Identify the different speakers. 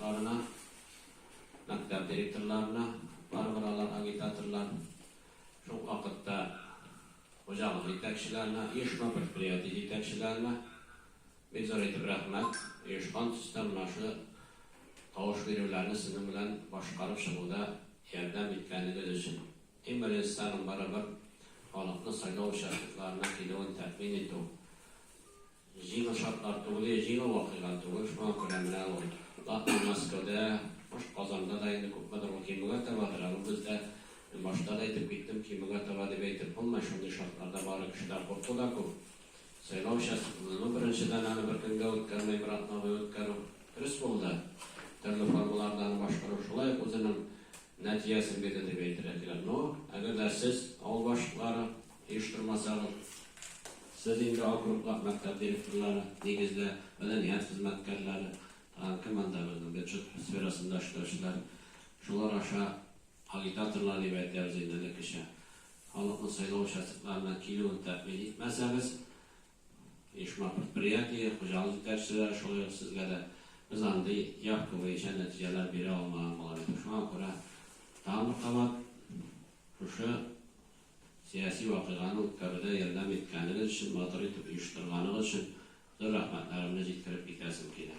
Speaker 1: başkanlarına, mektep direktörlerine, barbaralar, agitatorlar, şu vakitte ocağın yetekçilerine, uyuşma предприятий yetekçilerine bir zor etip rahmet, uyuşkan sistemine şu tavuş verirlerini sizin bilen başkarıp şıkıda yerden bitkenliği için. En birincisinin beraber halkını sayılav şartlarına kilon tatmin etti. Jino şartlar tuğulu, jino vakıgan tuğulu, şu an kuremine oldu. Lakin Moskov'da, baş kazanda da yine kupmadır o kimiga tabadır. Bizde başta da etip gittim kimiga tabadı beytip olma şunday şartlarda bari kişiler korktu da ku. Sayılav şartlarını birinciden hani bir günde ötkermeyi bir atnağı ötkeru. Kırıs buldu. Türlü formulardan başkarı şulay özünün neticesini bedeli beytirediler. No, eğer de siz al başlıkları uyuşturmasanız, siz indi al gruplar, mektep direktörleri, negizde medeniyet hizmetkarları, komandalarının birçok sferasında işleştiler. Şular aşağı agitatorlar libet devzinde kişi. Halkın sayılav şartlarına kilonu tatmin etmezseniz, uyuşma предприятия, hocalık yeterçiler şulay sizge de biz anda yapkı ve işe neticeler biri olmalı. Şu an kura tamir kamat şu siyasi vakıganın ötkarıda yerden bitkenliği için, batırı uyuşturganlığı için rahmetlerimle citkirip bitesim ki.